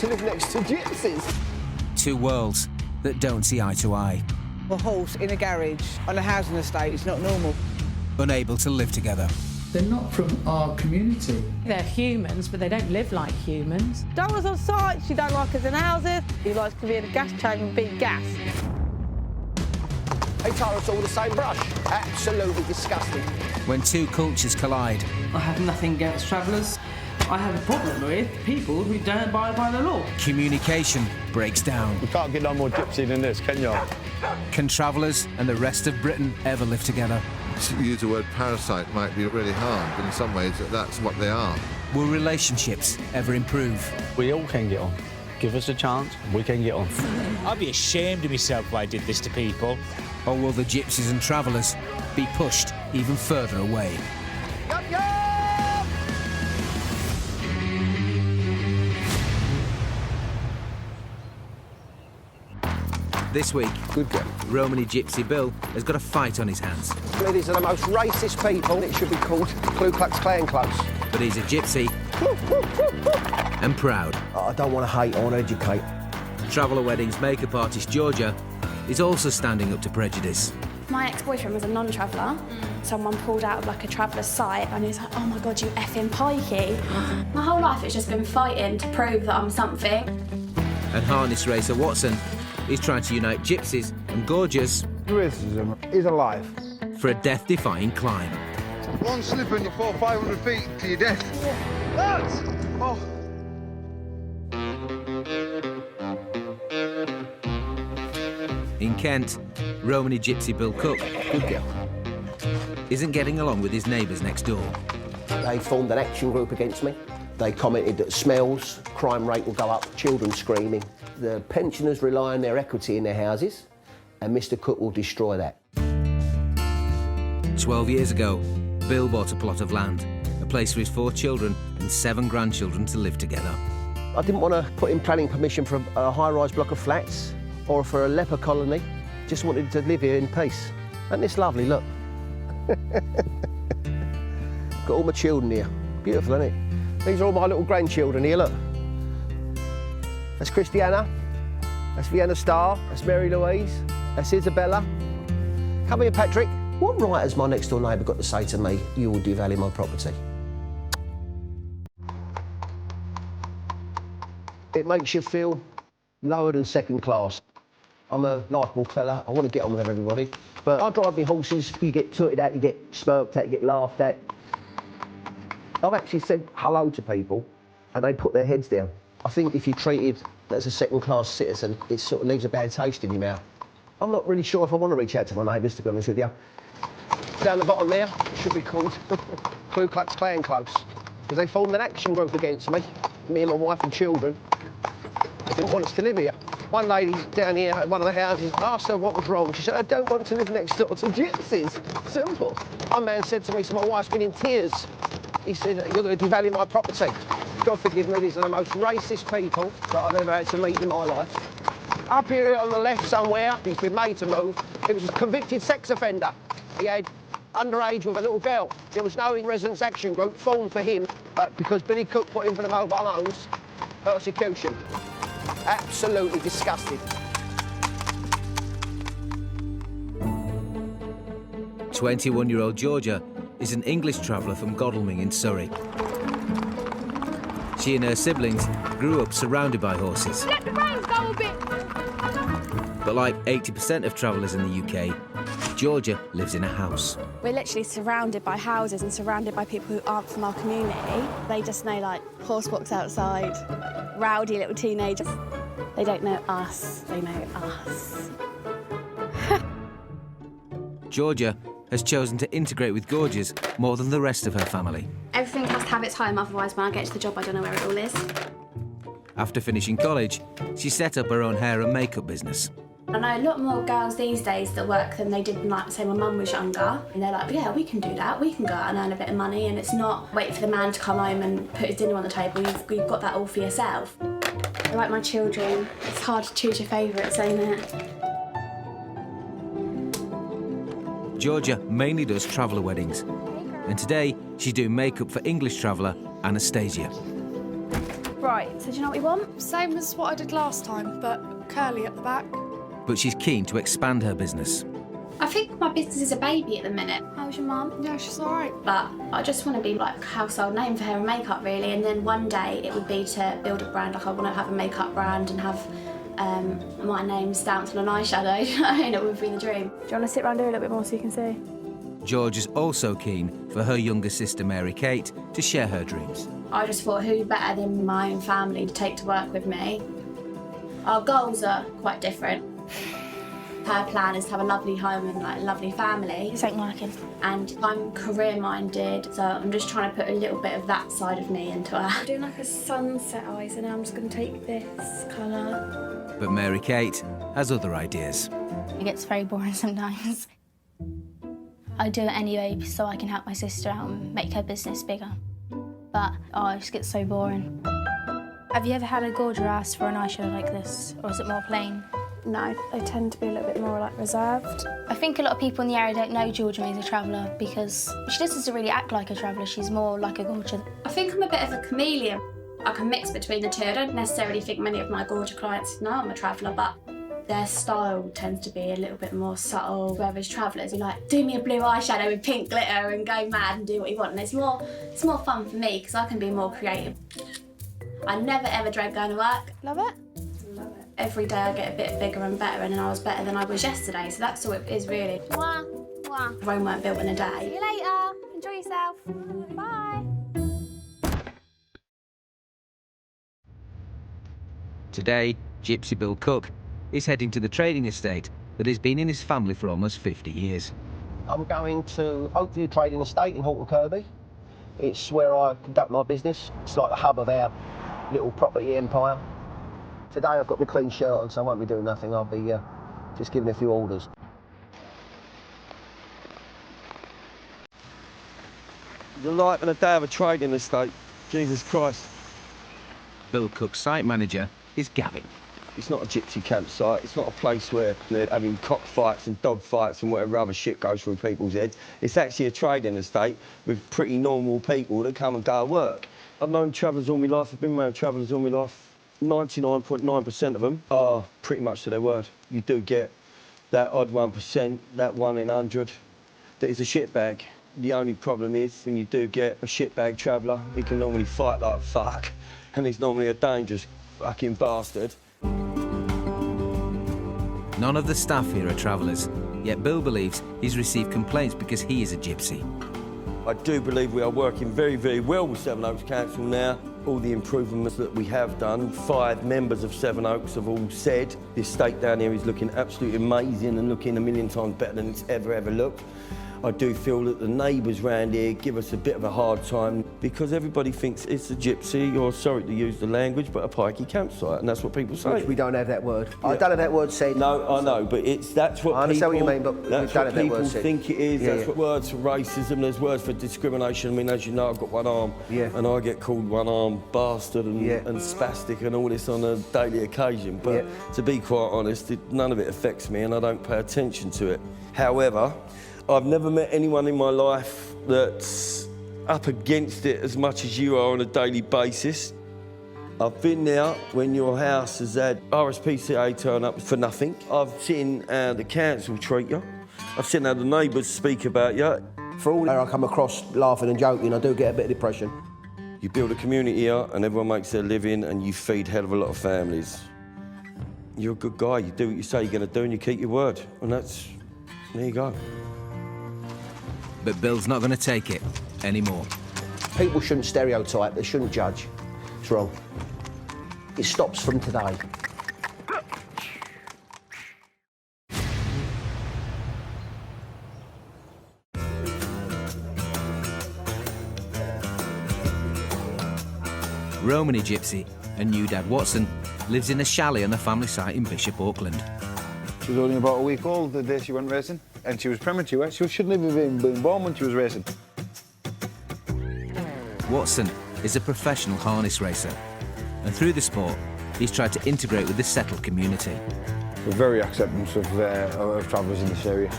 to live next to gypsies. Two worlds that don't see eye to eye. A horse in a garage on a housing estate is not normal. Unable to live together. They're not from our community. They're humans, but they don't live like humans. Don't want us on site, she don't like us in houses. She likes to be in a gas chamber and beat gas. They tar us all the same brush. Absolutely disgusting. When two cultures collide. I have nothing against travellers. I have a problem with people who don't abide by the law. Communication breaks down. You can't get no more gypsy than this, can you? Can travellers and the rest of Britain ever live together? To use the word parasite might be really hard, but in some ways that's what they are. Will relationships ever improve? We all can get on. Give us a chance, we can get on. I'd be ashamed of myself if I did this to people. Or will the gypsies and travellers be pushed even further away? Yup, yup! This week, Good girl. Romany Gypsy Bill has got a fight on his hands. These are the most racist people. It should be called Ku Klux Klan clubs. But he's a gypsy and proud. I don't want to hate, I want to educate. Traveller Weddings makeup artist Georgia is also standing up to prejudice. My ex-boyfriend was a non-traveller. Someone pulled out of like a traveller's site and he was like, oh my God, you effing pikey. My whole life it's just been fighting to prove that I'm something. And harness racer Watson is trying to unite gypsies and gorgers racism is alive. for a death-defying climb. One slip and you fall 500 feet to your death. Oh. In Kent, Romany Gypsy Bill Cook Good girl. isn't getting along with his neighbours next door. They formed an action group against me. They commented that smells, crime rate will go up, children screaming. The pensioners rely on their equity in their houses, and Mr Cook will destroy that. 12 years ago, Bill bought a plot of land, a place for his 4 children and 7 grandchildren to live together. I didn't want to put in planning permission for a high-rise block of flats or for a leper colony. Just wanted to live here in peace. Isn't this lovely, look? Got all my children here. Beautiful, isn't it? These are all my little grandchildren here, look. That's Christiana, that's Vienna Star, that's Mary Louise, that's Isabella. Come here, Patrick. What right has my next door neighbour got to say to me, you will devalue my property? It makes you feel lower than second class. I'm a likeable fella, I want to get on with everybody. But I drive my horses, you get tooted at, you get smirked at, you get laughed at. I've actually said hello to people and they put their heads down. I think if you're treated as a second-class citizen, it sort of leaves a bad taste in your mouth. I'm not really sure if I want to reach out to my neighbours, to be honest with you. Down the bottom there, it should be called Ku Klux Klan clubs, because they formed an action group against me and my wife and children. They didn't want us to live here. One lady down here at one of the houses asked her what was wrong. She said, I don't want to live next door to gypsies. Simple. One man said to me, so my wife's been in tears. He said, you're going to devalue my property. God forgive me, these are the most racist people that I've ever had to meet in my life. Up here on the left somewhere, he's been made to move. It was a convicted sex offender. He had underage with a little girl. There was no residence action group formed for him, but because Billy Cook put him for the mobile homes, persecution. Absolutely disgusted. 21-year-old Georgia is an English traveller from Godalming in Surrey. She and her siblings grew up surrounded by horses. Let the reins go a bit. But like 80% of travellers in the UK, Georgia lives in a house. We're literally surrounded by houses and surrounded by people who aren't from our community. They just know, like, horse walks outside, rowdy little teenagers. They don't know us, they know us. Georgia has chosen to integrate with gorgers more than the rest of her family. Everything has to have its home, otherwise when I get to the job I don't know where it all is. After finishing college, she set up her own hair and makeup business. I know a lot more girls these days that work than they did when, like, say, my mum was younger. And they're like, yeah, we can do that. We can go out and earn a bit of money, and it's not wait for the man to come home and put his dinner on the table. You've got that all for yourself. I like my children. It's hard to choose your favourites, ain't it? Georgia mainly does traveller weddings, and today she's doing makeup for English traveller Anastasia. Right, so do you know what we want? Same as what I did last time, but curly at the back. But she's keen to expand her business. I think my business is a baby at the minute. How's your mum? Yeah, she's all right. But I just want to be like a household name for hair and makeup, really. And then one day it would be to build a brand. Like I want to have a makeup brand and have my name stamped on an eyeshadow. And it would be the dream. Do you want to sit around here a little bit more so you can see? George is also keen for her younger sister Mary-Kate to share her dreams. I just thought, who better than my own family to take to work with me? Our goals are quite different. Her plan is to have a lovely home and like a lovely family. This ain't working. And I'm career-minded, so I'm just trying to put a little bit of that side of me into her. I'm doing like a sunset eye, so now I'm just going to take this colour. But Mary-Kate has other ideas. It gets very boring sometimes. I do it anyway so I can help my sister out and make her business bigger. But, it just gets so boring. Have you ever had a gorger ask for an eyeshadow like this, or is it more plain? No, they tend to be a little bit more like reserved. I think a lot of people in the area don't know Georgia May is a traveller because she doesn't really act like a traveller, she's more like a gorger. I think I'm a bit of a chameleon. I can mix between the two. I don't necessarily think many of my gorger clients know I'm a traveller, but their style tends to be a little bit more subtle, whereas travellers are like, do me a blue eyeshadow with pink glitter and go mad and do what you want. And it's more fun for me because I can be more creative. I never ever dread going to work. Love it? Love it. Every day I get a bit bigger and better, and then I was better than I was yesterday, so that's all it is really. Mwah, mwah. Rome weren't built in a day. See you later. Enjoy yourself. Bye. Today, Gypsy Bill Cook is heading to the trading estate that has been in his family for almost 50 years. I'm going to Oakview Trading Estate in Halton Kirby. It's where I conduct my business. It's like the hub of our little property empire. Today I've got my clean shirt on, so I won't be doing nothing. I'll be just giving a few orders. The light on a day of a trading estate. Jesus Christ. Bill Cook's site manager is Gavin. It's not a gypsy campsite. It's not a place where they're having cockfights and dog fights and whatever other shit goes through people's heads. It's actually a trading estate with pretty normal people that come and go to work. I've known travellers all my life. I've been around travellers all my life. 99.9% of them are pretty much to their word. You do get that odd 1%, that 1 in 100, that is a shitbag. The only problem is when you do get a shitbag traveller, he can normally fight like fuck, and he's normally a dangerous fucking bastard. None of the staff here are travellers, yet Bill believes he's received complaints because he is a gypsy. I do believe we are working very, very well with Sevenoaks Council now. All the improvements that we have done, 5 members of Sevenoaks have all said the estate down here is looking absolutely amazing and looking a million times better than it's ever looked. I do feel that the neighbours round here give us a bit of a hard time because everybody thinks it's a gypsy, or sorry to use the language, but a pikey campsite, and that's what people say. Which we don't have that word. Yeah. I don't have that word said. No, I know, but that's what I understand people, what you mean, but we don't that's what have that people word said. think it is. Yeah, That's what words for racism. There's words for discrimination. I mean, as you know, I've got one arm, and I get called one-armed bastard and spastic and all this on a daily occasion. But to be quite honest, none of it affects me, and I don't pay attention to it. However, I've never met anyone in my life that's up against it as much as you are on a daily basis. I've been there when your house has had RSPCA turn up for nothing. I've seen how the council treat you. I've seen how the neighbours speak about you. For all I come across laughing and joking, I do get a bit of depression. You build a community here and everyone makes their living and you feed hell of a lot of families. You're a good guy. You do what you say you're going to do and you keep your word. And that's... there you go. But Bill's not going to take it anymore. People shouldn't stereotype, they shouldn't judge. It's wrong. It stops from today. Romany Gypsy and new dad Watson lives in a chalet on the family site in Bishop Auckland. She was only about a week old the day she went racing, and she was premature. She shouldn't have even been born when she was racing. Watson is a professional harness racer, and through the sport, he's tried to integrate with the settled community. We're very accepting of travellers in this area.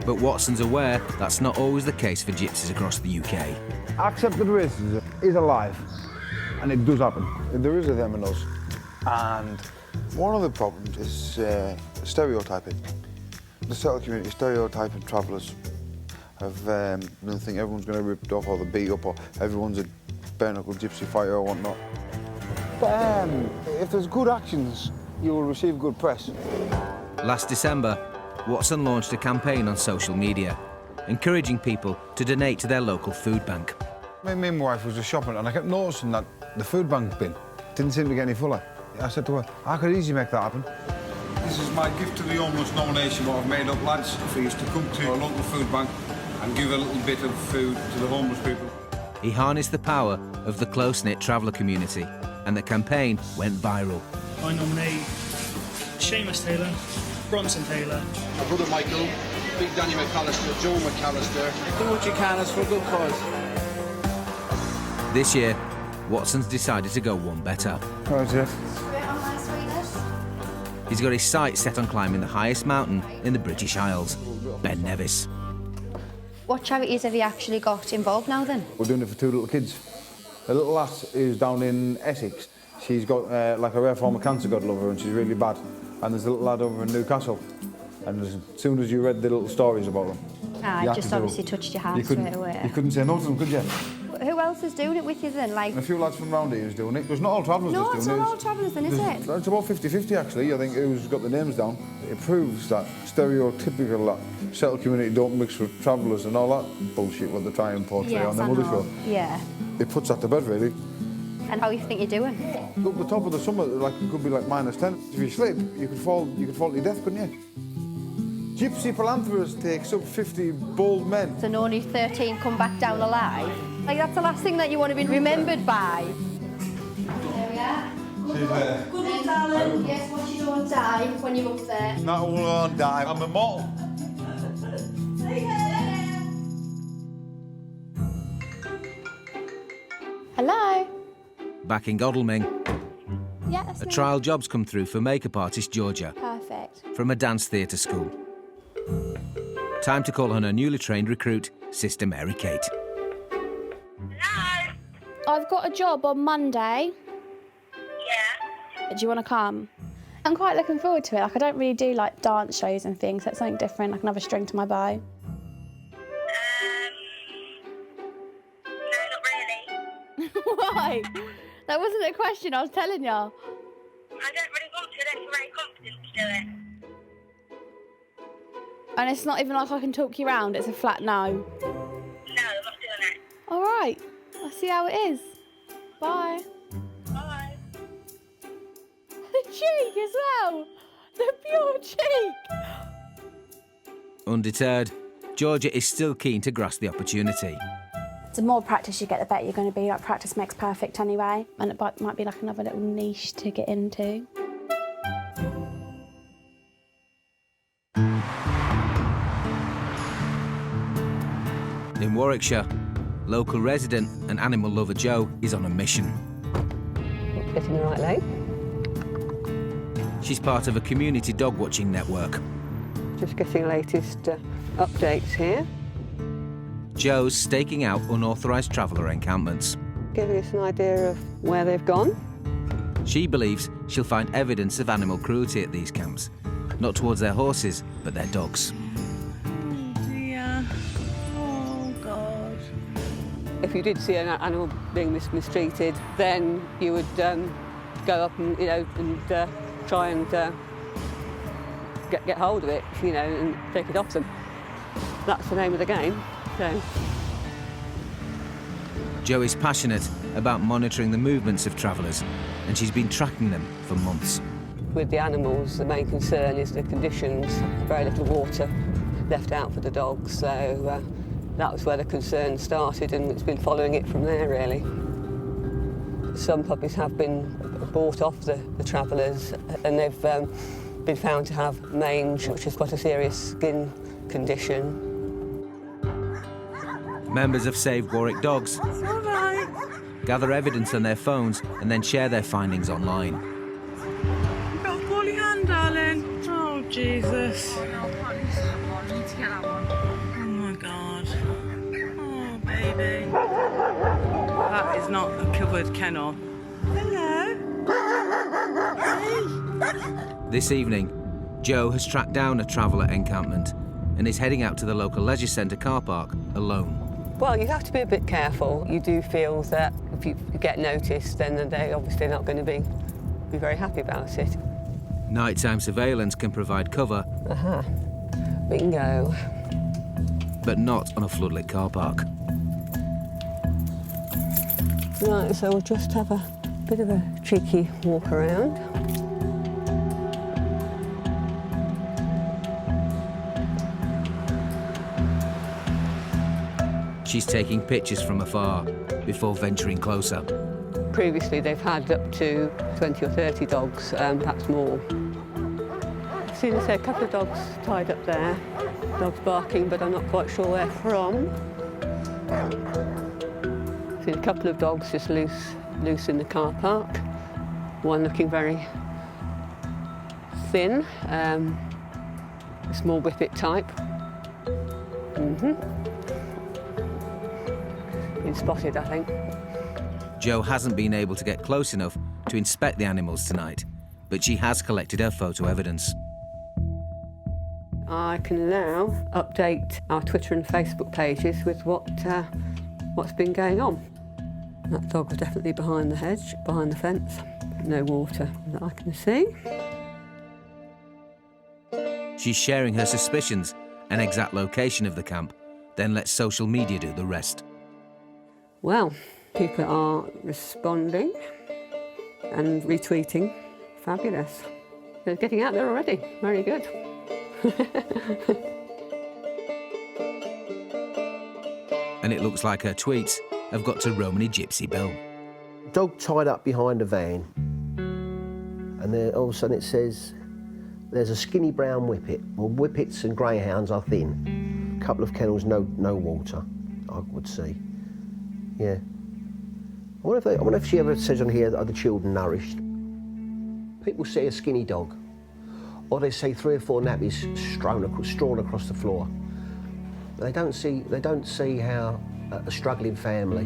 But Watson's aware that's not always the case for gypsies across the UK. Accepted racism is alive. And it does happen. There is a them and us. And one of the problems is stereotyping. The settled community stereotyping travellers of they think everyone's going to be ripped off or they're beat up or everyone's a bare-knuckle gypsy fighter or whatnot. But if there's good actions, you will receive good press. Last December, Watson launched a campaign on social media, encouraging people to donate to their local food bank. Me and my wife was just shopping and I kept noticing that the food bank bin didn't seem to get any fuller. I said to her, I could easily make that happen. This is my gift to the homeless nomination what I've made up, lads, for you to come to our local food bank and give a little bit of food to the homeless people. He harnessed the power of the close-knit traveller community, and the campaign went viral. I nominate Seamus Taylor, Bronson Taylor, my brother Michael, Big Danny McAllister, Joe McAllister. Do what you can, it's for a good cause. This year, Watson's decided to go one better. Oh, Jeff. He's got his sights set on climbing the highest mountain in the British Isles, Ben Nevis. What charities have you actually got involved now then? We're doing it for two little kids. The little lass is down in Essex. She's got like a rare form of cancer, God love her, and she's really bad. And there's a little lad over in Newcastle. And as soon as you read the little stories about them... It just obviously touched your heart straight away. You couldn't say no to them, could you? Who else is doing it with you then? Like... A few lads from round here who's doing it, because not all travellers is doing it. No, it's not all travellers then, is it? It's about 50-50 actually, I think, who's got the names down. It proves that stereotypical that settled community don't mix with travellers and all that bullshit what they try and portray on their mother show. Yeah. It puts that to bed, really. And how you think you're doing? Up the top of the summer, like it could be like -10. If you slip, you could fall to your death, couldn't you? Gypsy philanthropist takes up 50 bold men. And only 13 come back down alive. Like, that's the last thing that you want to be remembered by. There we are. Good luck, darling. Yes, watch you don't die when you're up there. Not all on die, I'm immortal. Hello? Back in Godalming, Yeah, that's a me. trial job's come through for makeup artist Georgia Perfect. from a dance theatre school. Time to call on her newly trained recruit, Sister Mary Kate. I've got a job on Monday. Yeah. Do you want to come? I'm quite looking forward to it. Like, I don't really do like dance shows and things, so it's something different, like another string to my bow. No, not really. Why? That wasn't a question, I was telling you. I don't really want to, unless you're very confident to do it. And it's not even like I can talk you round, it's a flat no. No, I'm not doing it. All right, I'll see how it is. Bye. Bye. The cheek as well. The pure cheek. Undeterred, Georgia is still keen to grasp the opportunity. The more practice you get, the better you're going to be. Like, practice makes perfect anyway. And it might be like another little niche to get into. In Warwickshire, local resident and animal lover Joe is on a mission. Getting the right leg. She's part of a community dog watching network. Just getting the latest updates here. Joe's staking out unauthorised traveller encampments. Giving us an idea of where they've gone. She believes she'll find evidence of animal cruelty at these camps, not towards their horses, but their dogs. If you did see an animal being mistreated, then you would go up and try and get hold of it, and take it off them. That's the name of the game. So. Jo is passionate about monitoring the movements of travellers, and she's been tracking them for months. With the animals, the main concern is the conditions. Very little water left out for the dogs, so that was where the concern started, and it's been following it from there, really. Some puppies have been bought off the travellers, and they've been found to have mange, which is quite a serious skin condition. Members of Save Warwick Dogs gather evidence on their phones and then share their findings online. You've got a poorly hand, darling. Oh, Jesus. Oh, my God. Oh, baby. That is not a covered kennel. This evening, Joe has tracked down a traveller encampment and is heading out to the local leisure centre car park alone. Well, you have to be a bit careful. You do feel that if you get noticed, then they're obviously not going to be very happy about it. Nighttime surveillance can provide cover. Bingo. But not on a floodlit car park. Right, so we'll just have a bit of a cheeky walk around. She's taking pictures from afar before venturing closer. Previously, they've had up to 20 or 30 dogs, perhaps more. I've seen a couple of dogs tied up there. Dogs barking, but I'm not quite sure where from. I've seen a couple of dogs just loose in the car park. One looking very thin, a small whippet type. Been spotted, I think. Joe hasn't been able to get close enough to inspect the animals tonight, but she has collected her photo evidence. I can now update our Twitter and Facebook pages with what's been going on. That dog was definitely behind the hedge, behind the fence. No water that I can see. She's sharing her suspicions and exact location of the camp, then lets social media do the rest. Well, people are responding and retweeting. Fabulous. They're getting out there already. Very good. And it looks like her tweets have got to Romany Gypsy Bill. Dog tied up behind a van, and then all of a sudden it says, there's a skinny brown whippet. Well, whippets and greyhounds are thin. A couple of kennels, no water, I would see. Yeah. I wonder if she ever says on here, are the children nourished? People see a skinny dog, or they see 3 or 4 nappies strewn across the floor. They don't see how a struggling family,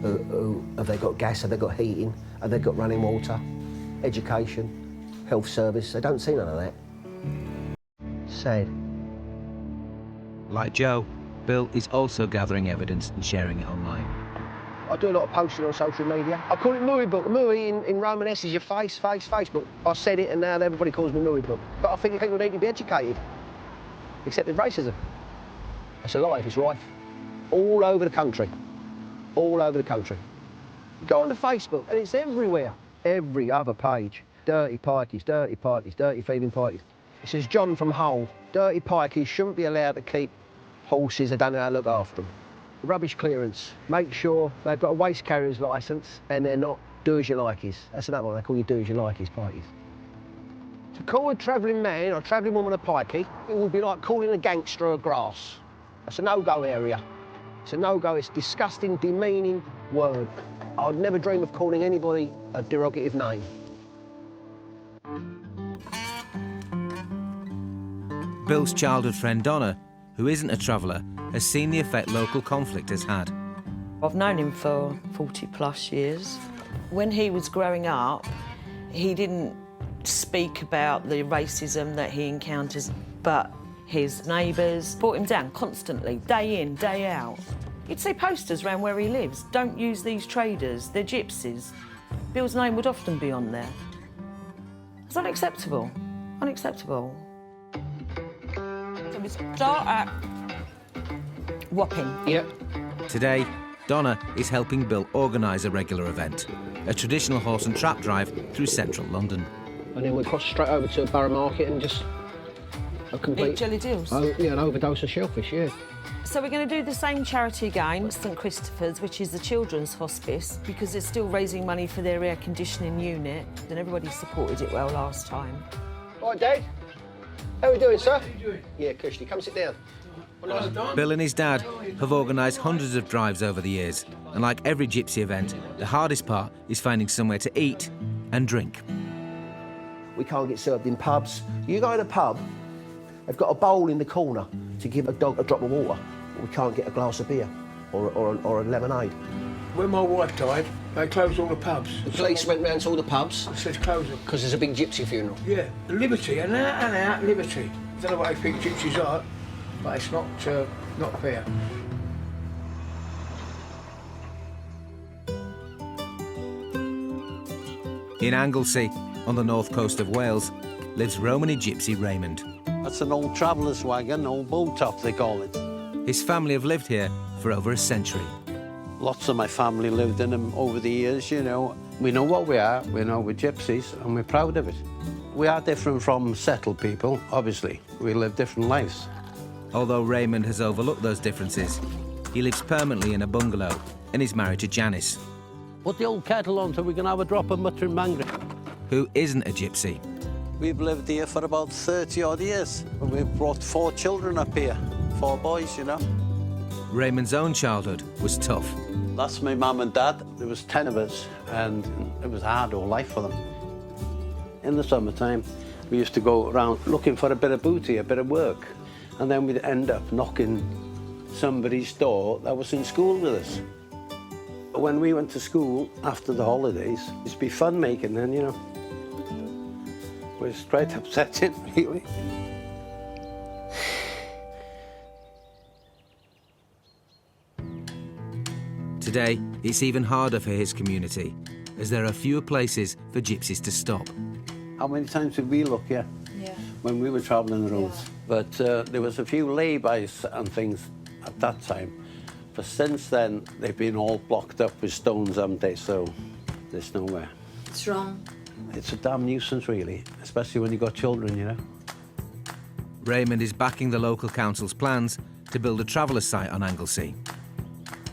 who have they got gas, have they got heating, have they got running water, education, health service, they don't see none of that. Sad. Like Joe, Bill is also gathering evidence and sharing it online. I do a lot of posting on social media. I call it Mooey Book. Mooey in Romanesque is your Facebook. I said it and now everybody calls me Mooey Book. But I think people need to be educated. Except with racism. It's alive, it's rife. All over the country. All over the country. Go on to Facebook and it's everywhere. Every other page. Dirty pikeys, dirty thieving pikeys. It says John from Hull. Dirty pikeys shouldn't be allowed to keep horses that don't know how to look after them. Rubbish clearance. Make sure they've got a waste carrier's licence and they're not do-as-you-likeys. That's another one, they call you do-as-you-likeys pikeys. To call a travelling man or travelling woman a pikey, it would be like calling a gangster a grass. That's a no-go area. It's a no-go, it's a disgusting, demeaning word. I would never dream of calling anybody a derogative name. Bill's childhood friend Donna, who isn't a traveller, has seen the effect local conflict has had. I've known him for 40+ years. When he was growing up, he didn't speak about the racism that he encounters, but his neighbours brought him down constantly, day in, day out. You'd see posters around where he lives, don't use these traders, they're gypsies. Bill's name would often be on there. It's unacceptable, unacceptable. So we start at Wapping. Yep. Today, Donna is helping Bill organise a regular event, a traditional horse and trap drive through central London. And then we cross straight over to Borough Market and just a complete... Eat jelly deals. Oh, yeah, an overdose of shellfish, yeah. So we're going to do the same charity again, St Christopher's, which is the children's hospice, because it's still raising money for their air conditioning unit, and everybody supported it well last time. All right, Dad. How are we doing, sir? How are you doing? Yeah, Kirsty, come sit down. Bill and his dad have organised hundreds of drives over the years, and like every gypsy event, the hardest part is finding somewhere to eat and drink. We can't get served in pubs. You go in a pub, they've got a bowl in the corner to give a dog a drop of water. We can't get a glass of beer or a lemonade. When my wife died, They closed all the pubs. The police went round to all the pubs? It says close them. Because there's a big gypsy funeral? Yeah, liberty, and out, liberty. I don't know what they think gypsies are, but it's not fair. In Anglesey, on the north coast of Wales, lives Romany Gypsy Raymond. That's an old traveller's wagon, old boat top they call it. His family have lived here for over a century. Lots of my family lived in them over the years, you know. We know what we are, we know we're gypsies, and we're proud of it. We are different from settled people, obviously. We live different lives. Although Raymond has overlooked those differences, he lives permanently in a bungalow and is married to Janice. Put the old kettle on so we can have a drop of muttering mangry. Who isn't a gypsy. We've lived here for about 30-odd years. And we've brought 4 children up here, 4 boys, you know. Raymond's own childhood was tough. That's my mum and dad. There was 10 of us, and it was hard all life for them. In the summertime, we used to go around looking for a bit of booty, a bit of work, and then we'd end up knocking somebody's door that was in school with us. When we went to school after the holidays, it used to be fun making then, you know. It was quite upsetting, really. Today, it's even harder for his community, as there are fewer places for gypsies to stop. How many times did we look here? Yeah. When we were travelling the roads. Yeah. But there was a few lay-bys and things at that time. But since then, they've been all blocked up with stones, haven't they? So there's nowhere. It's wrong. It's a damn nuisance, really, especially when you've got children, you know. Raymond is backing the local council's plans to build a traveller site on Anglesey.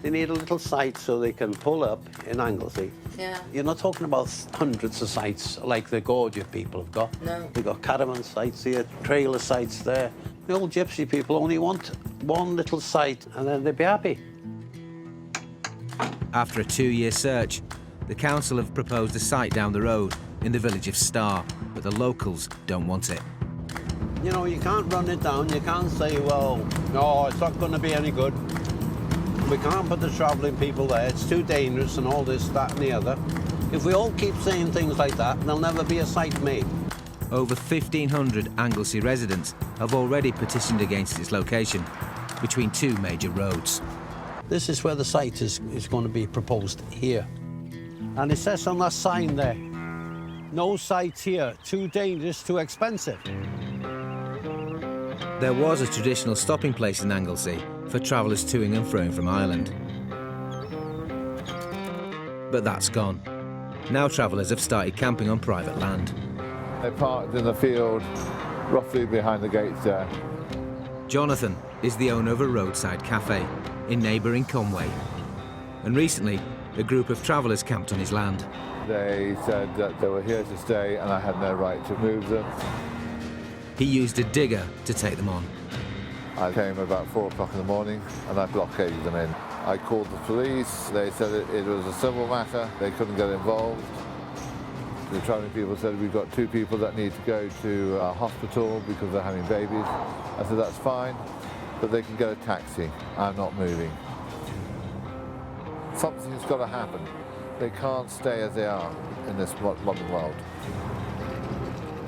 They need a little site so they can pull up in Anglesey. Yeah. You're not talking about hundreds of sites like the Gorgia people have got. No. They've got caravan sites here, trailer sites there. The old gypsy people only want one little site and then they'd be happy. After a 2-year search, the council have proposed a site down the road in the village of Star, but the locals don't want it. You know, you can't run it down. You can't say, well, no, it's not going to be any good. We can't put the travelling people there. It's too dangerous and all this, that and the other. If we all keep saying things like that, there'll never be a site made. Over 1,500 Anglesey residents have already petitioned against its location between 2 major roads. This is where the site is going to be proposed here. And it says on that sign there, no site here, too dangerous, too expensive. There was a traditional stopping place in Anglesey for travellers to-ing and fro from Ireland. But that's gone. Now travellers have started camping on private land. They parked in the field, roughly behind the gates there. Jonathan is the owner of a roadside cafe in neighbouring Conway. And recently, a group of travellers camped on his land. They said that they were here to stay and I had no right to move them. He used a digger to take them on. I came about 4 o'clock in the morning and I blockaded them in. I called the police. They said it was a civil matter. They couldn't get involved. The travelling people said, we've got 2 people that need to go to a hospital because they're having babies. I said, that's fine, but they can get a taxi. I'm not moving. Something's got to happen. They can't stay as they are in this modern world.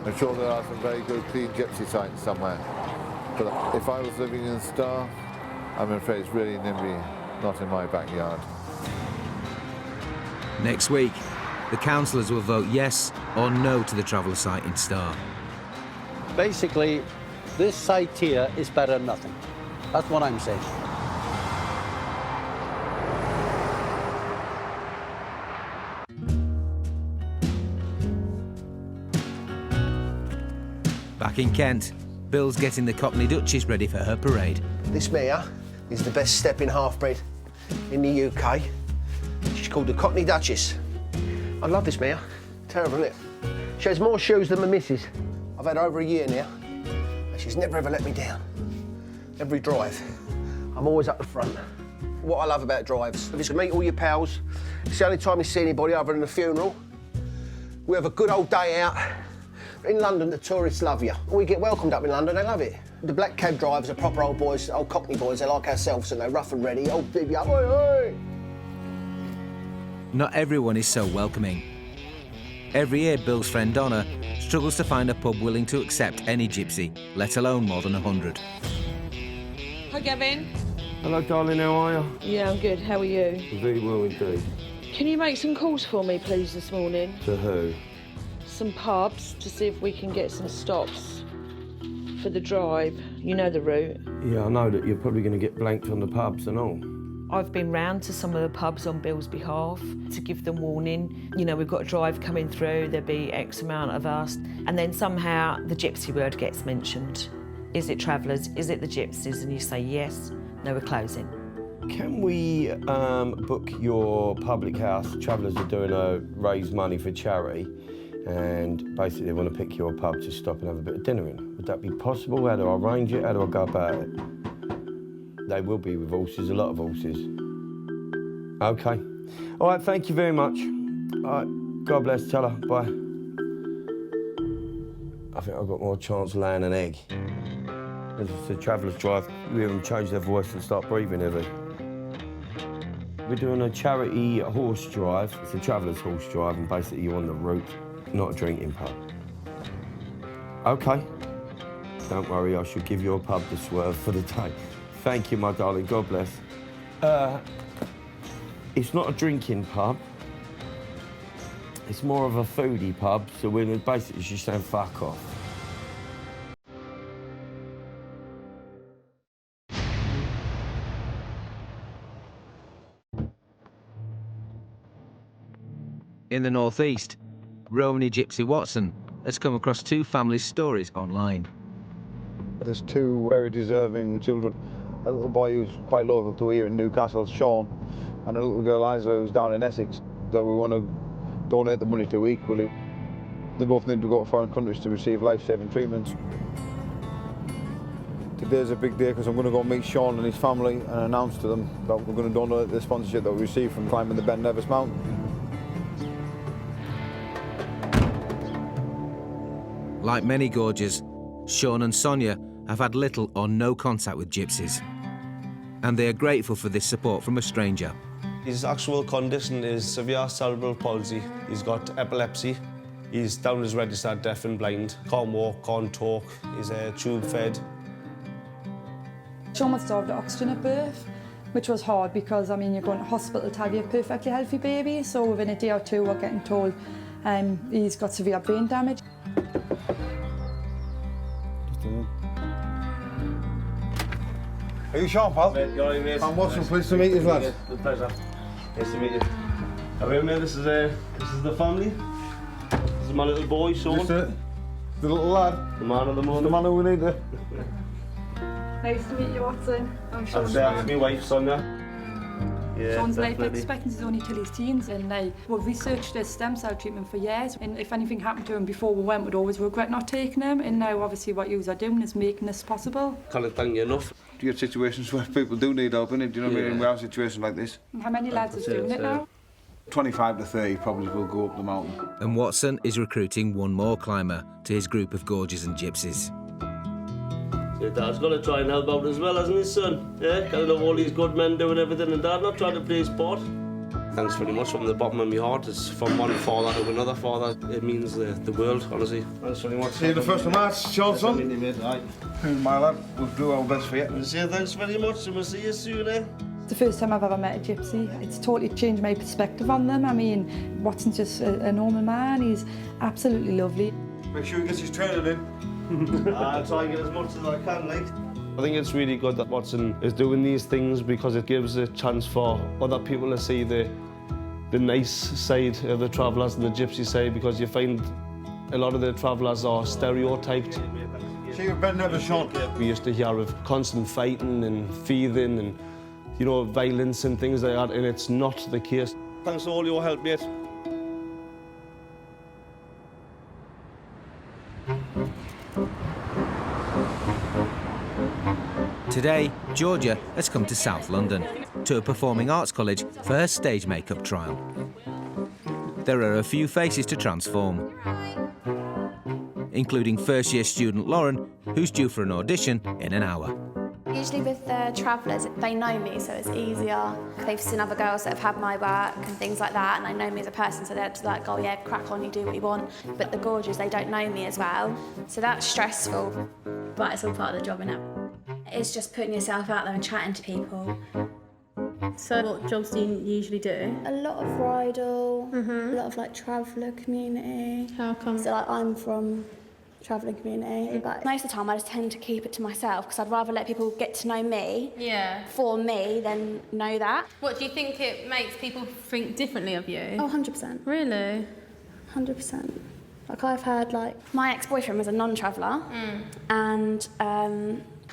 I'm sure there are some very good clean gypsy sites somewhere. But if I was living in Star, I'm afraid it's really NIMBY, not in my backyard. Next week, the councillors will vote yes or no to the traveller site in Star. Basically, this site here is better than nothing. That's what I'm saying. Back in Kent, Bill's getting the Cockney Duchess ready for her parade. This mare is the best stepping half-bred in the UK. She's called the Cockney Duchess. I love this mare. Terrible, isn't it? She has more shoes than my missus. I've had her over a year now, and she's never ever let me down. Every drive, I'm always up the front. What I love about drives, if it's to meet all your pals, it's the only time you see anybody other than a funeral. We have a good old day out. In London, the tourists love you. We get welcomed up in London, they love it. The black cab drivers are proper old boys, old Cockney boys, they're like ourselves, and they're rough and ready, old bibby up, oi, oi! not everyone is so welcoming. Every year, Bill's friend Donna struggles to find a pub willing to accept any gypsy, let alone more than 100. Hi, Gavin. Hello, darling, how are you? Yeah, I'm good. How are you? Very well indeed. Can you make some calls for me, please, this morning? To who? Some pubs to see if we can get some stops for the drive. You know the route. Yeah, I know that you're probably going to get blanked on the pubs and all. I've been round to some of the pubs on Bill's behalf to give them warning. You know, we've got a drive coming through, there'll be X amount of us, and then somehow the gypsy word gets mentioned. Is it travellers? Is it the gypsies? And you say yes. No, we're closing. Can we book your public house? Travellers are doing a raise money for charity, and basically they want to pick your pub to stop and have a bit of dinner in. Would that be possible? How do I arrange it? How do I go about it? They will be with horses, a lot of horses. OK. All right, thank you very much. All right, God bless, tell her, bye. I think I've got more chance of laying an egg. As it's a traveller's drive, we haven't changed their voice and start breathing, have we? We're doing a charity horse drive. It's a traveller's horse drive, and basically you're on the route, not a drinking pub. OK. Don't worry, I should give your pub the swerve for the day. Thank you, my darling. God bless. It's not a drinking pub. It's more of a foodie pub, so we're basically just saying fuck off. In the northeast, Romany Gypsy Watson has come across two family stories online. There's two very deserving children. A little boy who's quite local to here in Newcastle, Sean, and a little girl, Isla, who's down in Essex, that we want to donate the money to equally. They both need to go to foreign countries to receive life-saving treatments. Today's a big day because I'm going to go meet Sean and his family and announce to them that we're going to donate the sponsorship that we received from climbing the Ben Nevis mountain. Like many gorgers, Sean and Sonia have had little or no contact with gypsies, and they are grateful for this support from a stranger. His actual condition is severe cerebral palsy. He's got epilepsy. He's down as registered deaf and blind. Can't walk, can't talk. He's tube fed. Sean was starved of oxygen at birth, which was hard because, I mean, you're going to hospital to have your perfectly healthy baby, so within a day or two we're getting told he's got severe brain damage. Are you Sean, pal? I'm Watson, pleased to meet you, lad. It's a pleasure. Nice to meet you. Everyone, this is the family. This is my little boy, Sean. This the little lad. The man of the moment. The man who we need there. Nice to meet you, Watson. I'm Sean. That's my wife, Sonia. Yeah, Sean's life definitely. expectancy is only till his teens, and we've researched his stem cell treatment for years, and if anything happened to him before we went, we'd always regret not taking him, and now obviously what you are doing is making this possible. Can't thank you enough. You get situations where people do need help, innit? Do you know what I mean? We have situations like this. And how many lads is doing it now? 25 to 30 probably will go up the mountain. And Watson is recruiting one more climber to his group of gorgers and gypsies. So Dad's got to try and help out as well, hasn't his son? Yeah, kind of all these good men doing everything and Dad not trying to play his part. Thanks very much from the bottom of my heart. It's from one father to another father. It means the world, honestly. Thanks very much. See you the 1st of March, Johnson. My lad, we'll do our best for you. We'll say thanks very much and we'll see you soon, eh? It's the first time I've ever met a gypsy. It's totally changed my perspective on them. I mean, Watson's just a normal man. He's absolutely lovely. Make sure he gets his training in. I'll try and get as much as I can, like. I think it's really good that Watson is doing these things because it gives a chance for other people to see the nice side of the travellers and the gypsy side, because you find a lot of the travellers are stereotyped. See you, Ben Nevis, Sean. We used to hear of constant fighting and thieving and, you know, violence and things like that, and it's not the case. Thanks for all your help, mate. Today, Georgia has come to South London, to a performing arts college for her stage makeup trial. There are a few faces to transform, including first-year student Lauren, who's due for an audition in an hour. Usually with the travellers, they know me, so it's easier. They've seen other girls that have had my work and things like that, and they know me as a person, so they're just like, oh yeah, crack on, you do what you want. But the gorgeous, they don't know me as well, so that's stressful. But it's all part of the job, innit? It's just putting yourself out there and chatting to people. So what jobs do you usually do? A lot of bridal, a lot of like traveller community. How come? So like I'm from travelling community, but most of the time I just tend to keep it to myself because I'd rather let people get to know me for me than know that. What, do you think it makes people think differently of you? Oh, 100%. Really? 100%. Like I've had like, my ex-boyfriend was a non-traveller and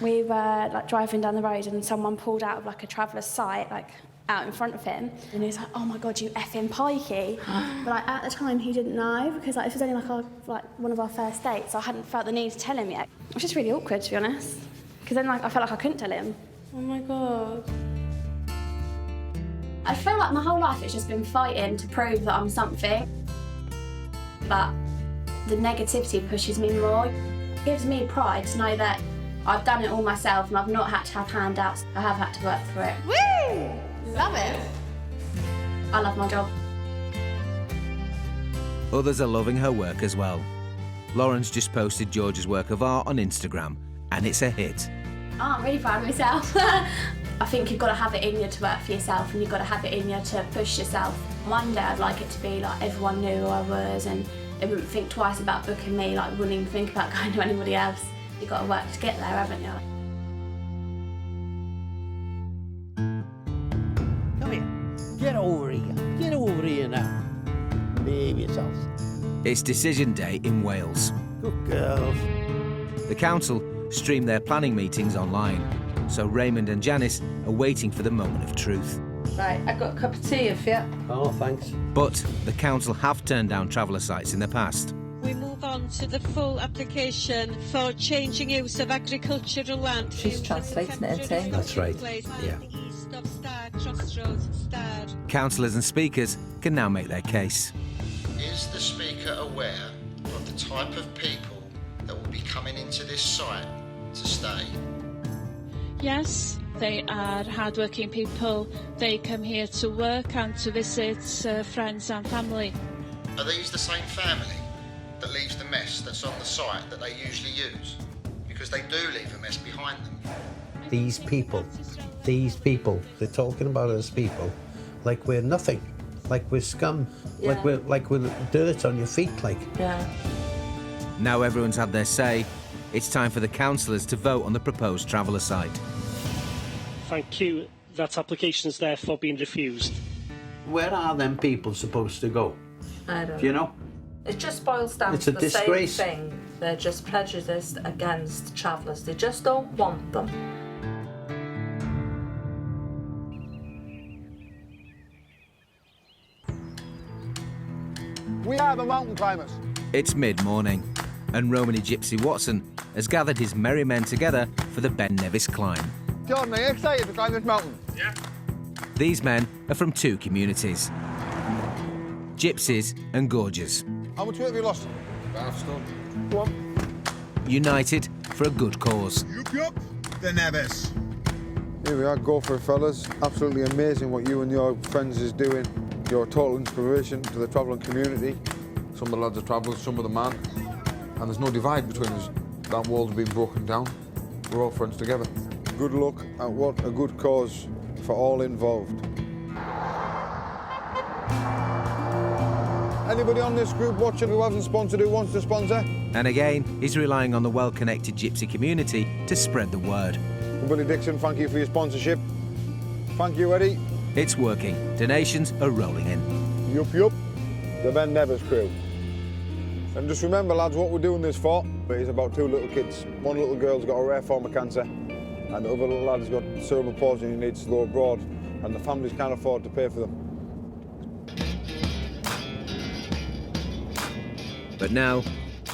we were like driving down the road and someone pulled out of like a traveller's site, like out in front of him, and he was like, oh my God, you effing pikey. But like at the time he didn't know because like, this was only like one of our first dates, so I hadn't felt the need to tell him yet. It was just really awkward, to be honest, because then like I felt like I couldn't tell him. Oh my God. I feel like my whole life it's just been fighting to prove that I'm something, but the negativity pushes me more. It gives me pride to know that I've done it all myself and I've not had to have handouts. I have had to work for it. Woo! Love it. I love my job. Others are loving her work as well. Lauren's just posted George's work of art on Instagram, and it's a hit. Oh, I'm really proud of myself. I think you've got to have it in you to work for yourself, and you've got to have it in you to push yourself. One day I'd like it to be like everyone knew who I was and they wouldn't think twice about booking me, like wouldn't even think about going to anybody else. You've got to work to get there, haven't you? Come here. Get over here. Get over here now. Behave yourself. It's decision day in Wales. Good girls. The council stream their planning meetings online, so Raymond and Janice are waiting for the moment of truth. Right, I've got a cup of tea if you. Oh, thanks. But the council have turned down traveller sites in the past. We move on to the full application for changing use of agricultural land. She's translating it, isn't she? That's right, yeah. Councillors and speakers can now make their case. Is the Speaker aware of the type of people that will be coming into this site to stay? Yes, they are hard-working people. They come here to work and to visit friends and family. Are these the same family that leaves the mess that's on the site that they usually use? Because they do leave a mess behind them. These people, they're talking about us people like we're nothing, like we're scum, like we're dirt on your feet, like. Yeah. Now everyone's had their say, it's time for the councillors to vote on the proposed traveller site. Thank you. That application's therefore been refused. Where are them people supposed to go? I don't Do you know? It just boils down It's to a the disgrace. same thing. They're just prejudiced against travellers. They just don't want them. We are the mountain climbers. It's mid-morning, and Romany Gypsy Watson has gathered his merry men together for the Ben Nevis climb. Jordan, are you excited to climb this mountain? Yeah. These men are from two communities, Gypsies and Gorges, How much weight have you lost? Half stone. Go on. united for a good cause. Yup. The Nevis. Here we are, go for it, fellas. Absolutely amazing what you and your friends is doing. You're a total inspiration to the travelling community. Some of the lads are travellers, some of them aren't. And there's no divide between us. That wall's been broken down. We're all friends together. Good luck and what a good cause for all involved. Anybody on this group watching who hasn't sponsored who wants to sponsor? And again, he's relying on the well-connected Gypsy community to spread the word. Billy Dixon, thank you for your sponsorship. Thank you, Eddie. It's working. Donations are rolling in. Yup. The Ben Nevis crew. And just remember, lads, what we're doing this for is about two little kids. One little girl's got a rare form of cancer, and the other little lad's got cerebral palsy and he needs to go abroad, and the families can't afford to pay for them. But now,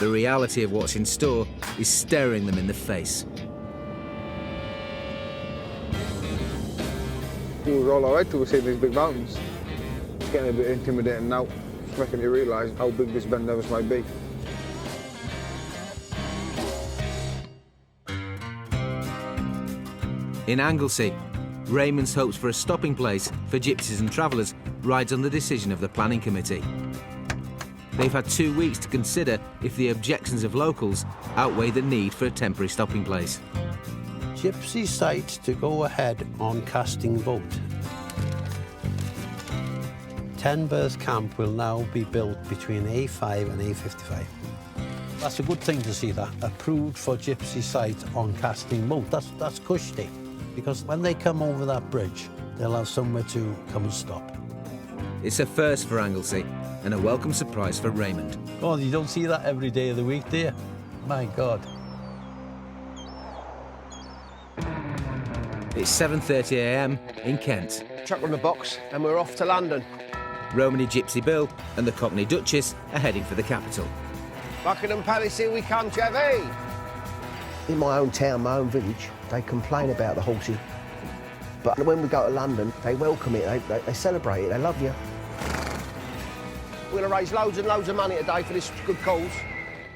the reality of what's in store is staring them in the face. It was all alright till we see these big mountains. It's getting a bit intimidating now. It's making you realise how big this Ben Nevis might be. In Anglesey, Raymond's hopes for a stopping place for gypsies and travellers rides on the decision of the planning committee. They've had 2 weeks to consider if the objections of locals outweigh the need for a temporary stopping place. Gypsy site to go ahead on Casting Boat. 10 berth camp will now be built between A5 and A55. That's a good thing to see that approved for Gypsy site on Casting Boat. That's cushy, because when they come over that bridge, they'll have somewhere to come and stop. It's a first for Anglesey and a welcome surprise for Raymond. Oh, you don't see that every day of the week, do you? My God. It's 7:30 a.m. in Kent. Chuck on the box and we're off to London. Romany Gypsy Bill and the Cockney Duchess are heading for the capital. Buckingham Palace, here we come, Chevy! In my own town, my own village, they complain about the horses. But when we go to London, they welcome it, they celebrate it, they love you. We're going to raise loads and loads of money today for this good cause.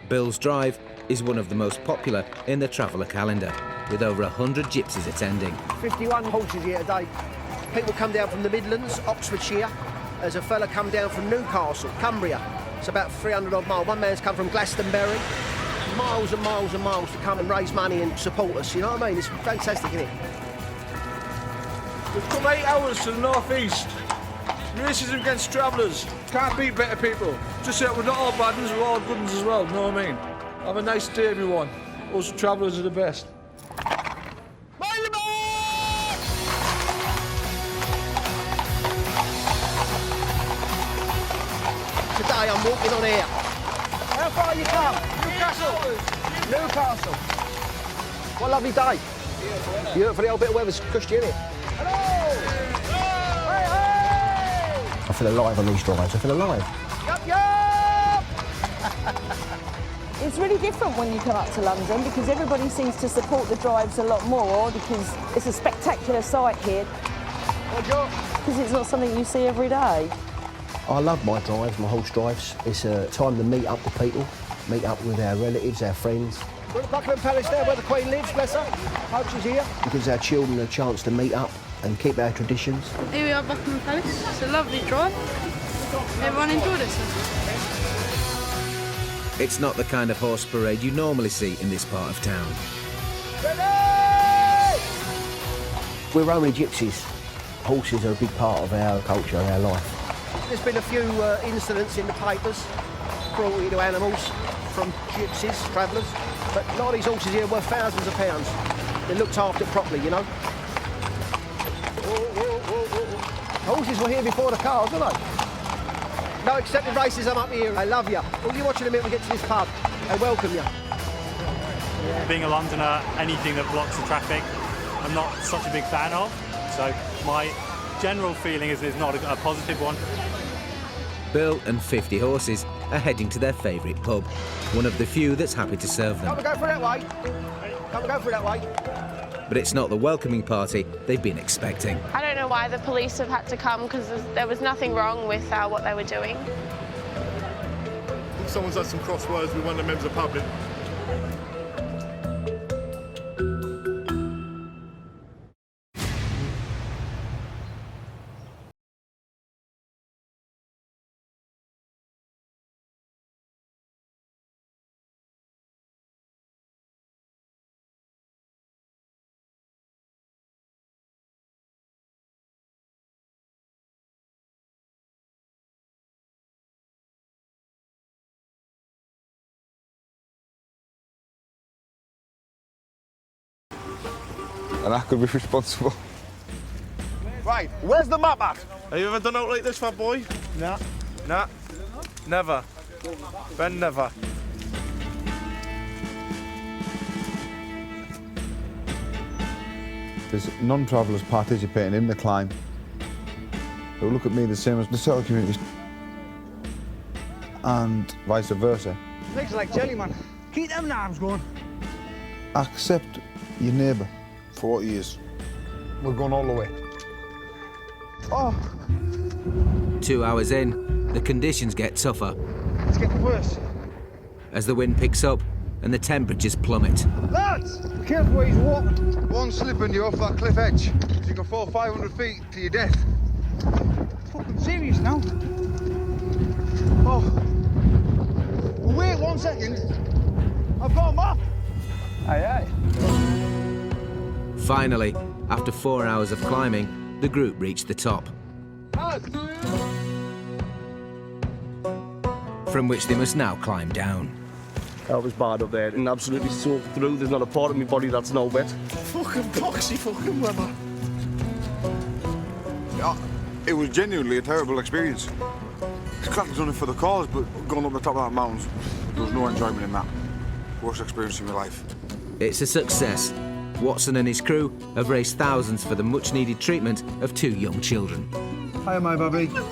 Bill's Drive is one of the most popular in the traveller calendar, with over 100 gypsies attending. 51 horses here today. People come down from the Midlands, Oxfordshire. There's a fella come down from Newcastle, Cumbria. It's about 300 odd miles. One man's come from Glastonbury. Miles and miles and miles to come and raise money and support us, you know what I mean? It's fantastic, isn't it? We've come 8 hours to the northeast. Racism against travellers. Can't beat better people. Just say we're not all bad ones, we're all good ones as well, you know what I mean? Have a nice day, everyone. Us travellers are the best. Today I'm walking on air. How far you come? Newcastle. What a lovely day. Beautiful, the old bit of weather's cushy, isn't it? I feel alive on these drives, I feel alive. It's really different when you come up to London because everybody seems to support the drives a lot more because it's a spectacular sight here. Because it's not something you see every day. I love my drives, my horse drives. It's a time to meet up with people, meet up with our relatives, our friends. We're at Buckingham Palace there where the Queen lives, bless her. Hope she's here. It gives our children a chance to meet up and keep our traditions. Here we are, Buckingham Palace. It's a lovely drive. Everyone enjoyed it. It's not the kind of horse parade you normally see in this part of town. We're Romany Gypsies. Horses are a big part of our culture and our life. There's been a few incidents in the papers, cruelty to animals from gypsies, travellers, but a lot of these horses here are worth thousands of pounds. They're looked after properly, you know. Horses were here before the cars, weren't they? No accepted racism up here. I love you. All you watching a minute we get to this pub. I welcome you. Being a Londoner, anything that blocks the traffic, I'm not such a big fan of. So my general feeling is it's not a positive one. Bill and 50 horses are heading to their favourite pub, one of the few that's happy to serve them. Come and go through that way. Come and go through that way. But it's not the welcoming party they've been expecting. I don't know why the police have had to come because there was nothing wrong with what they were doing. I think someone's had some cross words with one of the members of the public. And I could be responsible. Right, where's the map at? Have you ever done out like this, fat boy? Nah. Nah. Never. Ben never. There's non-travellers participating in the climb who look at me the same as the settled communities and vice versa. Looks like jelly, man. Keep them arms going. Accept your neighbour. 40 years. We're going all the way. Oh! 2 hours in, the conditions get tougher. It's getting worse. As the wind picks up, and the temperatures plummet. Lads, be careful where he's walking. One slip and you're off that cliff edge. So you can fall 500 feet to your death. Fucking serious now. Oh. Well, wait 1 second. I've got a map. Aye, aye. Finally, after 4 hours of climbing, the group reached the top, from which they must now climb down. That was bad up there and absolutely soaked through. There's not a part of my body that's no wet. Fucking boxy fucking weather. Yeah, it was genuinely a terrible experience. It's glad I've done it for the cause, but going up the top of that mountains, there was no enjoyment in that. Worst experience in my life. It's a success. Watson and his crew have raised thousands for the much-needed treatment of 2 young children. Hi, my baby. Can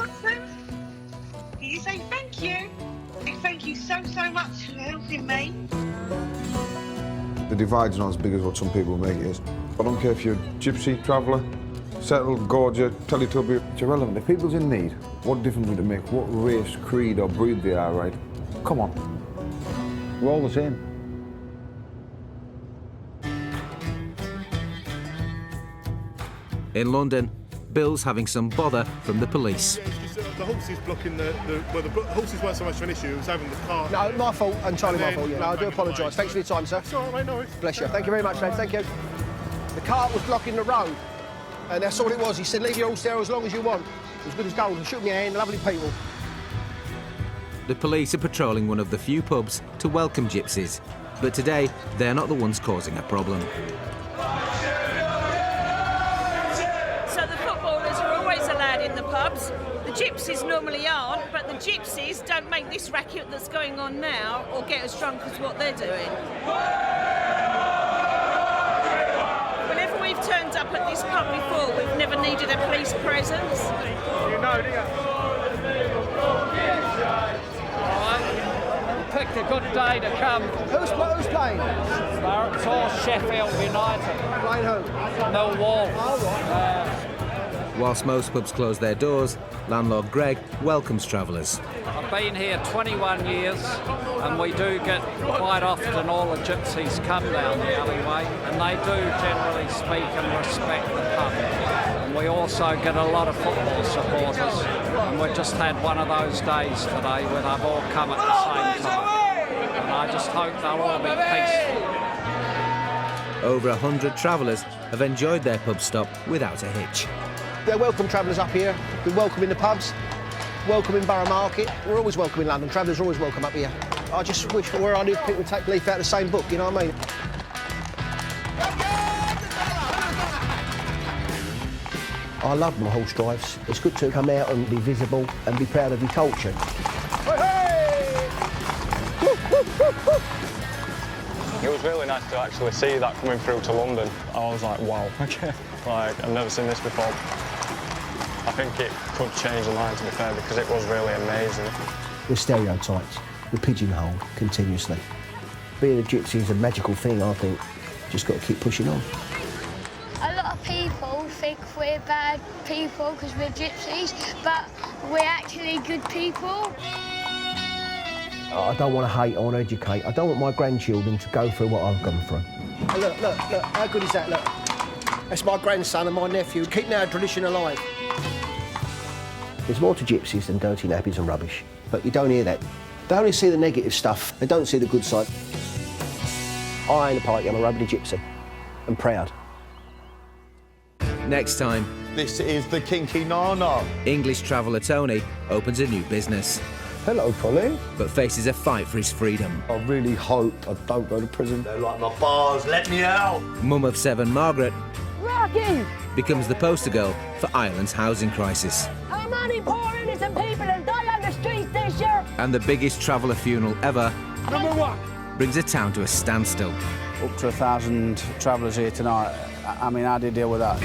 you say thank you? Thank you so much for helping me. The divide's not as big as what some people make it is. I don't care if you're a gypsy, traveller, settled, gorger, Teletubby, it's irrelevant. If people's in need, what difference would it make what race, creed or breed they are, right? Come on. We're all the same. In London, Bill's having some bother from the police. The horses blocking the horses weren't so much of an issue, it was having the car. No, my fault, entirely my fault, yeah. No, I do apologise. Thanks for your time, sir. It's all right, mate, no worries. Bless you. Thank you very much, lad. Thank you. The cart was blocking the road, and that's all it was. He said, leave your horse there as long as you want. It was good as gold, and shook me hand, lovely people. The police are patrolling one of the few pubs to welcome gypsies, but today they're not the ones causing a problem. So the footballers are always allowed in the pubs. The gypsies normally aren't, but the gypsies don't make this racket that's going on now or get as drunk as what they're doing. Whenever we've turned up at this pub before, we've never needed a police presence. You know, do you? Picked a good day to come. Who's playing? It's all Sheffield United. Playing who? Millwall. Whilst most pubs close their doors, landlord Greg welcomes travellers. I've been here 21 years and we do get quite often all the gypsies come down the alleyway and they do generally speak and respect the pub. And we also get a lot of football supporters and we just had one of those days today where they've all come at the same time. And I just hope they'll all be peaceful. Over 100 travellers have enjoyed their pub stop without a hitch. They're welcome travellers up here. We're welcome in the pubs, welcome in Borough Market. We're always welcome in London. Travellers are always welcome up here. I just wish where I live people would take leaf out of the same book, you know what I mean? I love my horse drives. It's good to come out and be visible and be proud of your culture. It was really nice to actually see that coming through to London. I was like, wow, okay. Like, I've never seen this before. I think it could change the line, to be fair, because it was really amazing. The stereotypes, the pigeonhole continuously. Being a gypsy is a magical thing, I think. Just got to keep pushing on. A lot of people think we're bad people because we're gypsies, but we're actually good people. I don't want to hate, I want to educate. I don't want my grandchildren to go through what I've gone through. Look, how good is that, look? That's my grandson and my nephew, keeping our tradition alive. There's more to gypsies than dirty nappies and rubbish, but you don't hear that. They only see the negative stuff, they don't see the good side. I ain't a party, I'm a Romany Gypsy. I'm proud. Next time, this is the Kinky Nana. English traveller Tony opens a new business. Hello, Colin. But faces a fight for his freedom. I really hope I don't go to prison. They're like my bars, let me out. Mum of 7, Margaret, Rocky! becomes the poster girl for Ireland's housing crisis. How many poor innocent people have died on the streets this year? And the biggest traveller funeral ever Number one. brings a town to a standstill. Up to 1,000 travellers here tonight. I mean, how do you deal with that?